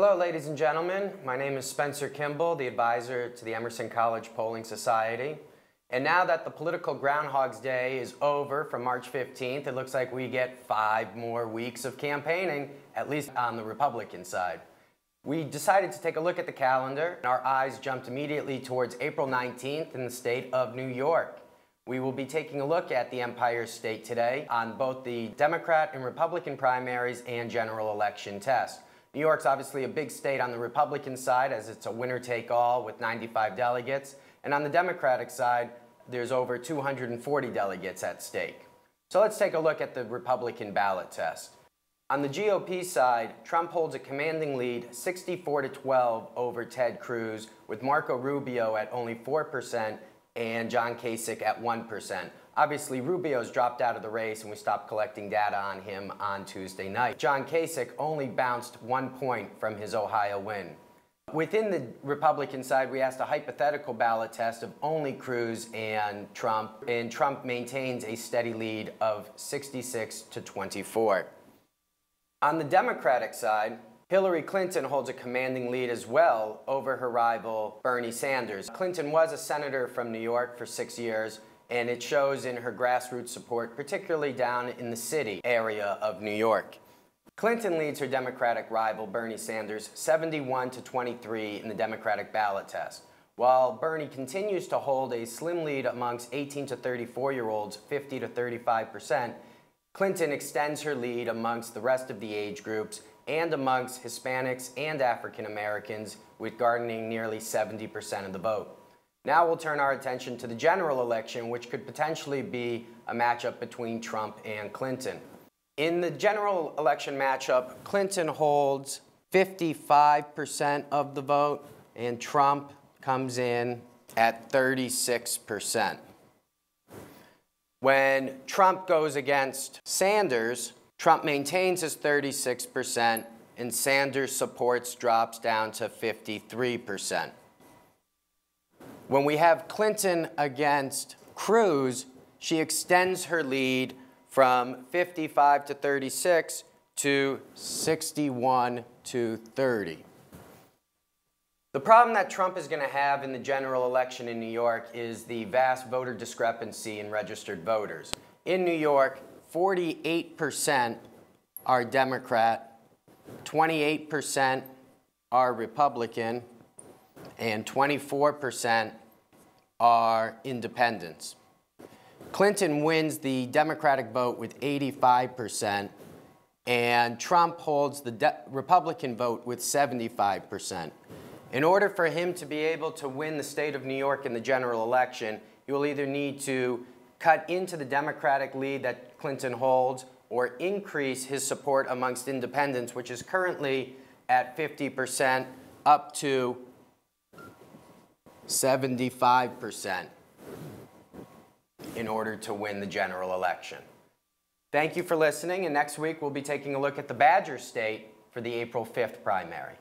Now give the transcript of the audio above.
Hello, ladies and gentlemen. My name is Spencer Kimball, the advisor to the Emerson College Polling Society. And now that the political Groundhog's Day is over from March 15th, it looks like we get 5 more weeks of campaigning, at least on the Republican side. We decided to take a look at the calendar, and our eyes jumped immediately towards April 19th in the state of New York. We will be taking a look at the Empire State today on both the Democrat and Republican primaries and general election test. New York's obviously a big state on the Republican side, as it's a winner-take-all with 95 delegates. And on the Democratic side, there's over 240 delegates at stake. So let's take a look at the Republican ballot test. On the GOP side, Trump holds a commanding lead 64-12 over Ted Cruz, with Marco Rubio at only 4% and John Kasich at 1%. Obviously, Rubio's dropped out of the race and we stopped collecting data on him on Tuesday night. John Kasich only bounced 1 point from his Ohio win. Within the Republican side, we asked a hypothetical ballot test of only Cruz and Trump maintains a steady lead of 66-24. On the Democratic side, Hillary Clinton holds a commanding lead as well over her rival Bernie Sanders. Clinton was a senator from New York for 6 years, and it shows in her grassroots support, particularly down in the city area of New York. Clinton leads her Democratic rival Bernie Sanders 71-23 in the Democratic ballot test, while Bernie continues to hold a slim lead amongst 18 to 34-year-olds, 50-35%. Clinton extends her lead amongst the rest of the age groups and amongst Hispanics and African Americans, with garnering nearly 70% of the vote. Now we'll turn our attention to the general election, which could potentially be a matchup between Trump and Clinton. In the general election matchup, Clinton holds 55% of the vote, and Trump comes in at 36%. When Trump goes against Sanders, Trump maintains his 36%, and Sanders' supports drops down to 53%. When we have Clinton against Cruz, she extends her lead from 55 to 36 to 61 to 30. The problem that Trump is going to have in the general election in New York is the vast voter discrepancy in registered voters. In New York, 48% are Democrat, 28% are Republican, and 24% are independents. Clinton wins the Democratic vote with 85%, and Trump holds the Republican vote with 75%. In order for him to be able to win the state of New York in the general election, he will either need to cut into the Democratic lead that Clinton holds or increase his support amongst independents, which is currently at 50%, up to 75% in order to win the general election. Thank you for listening, and next week we'll be taking a look at the Badger State for the April 5th primary.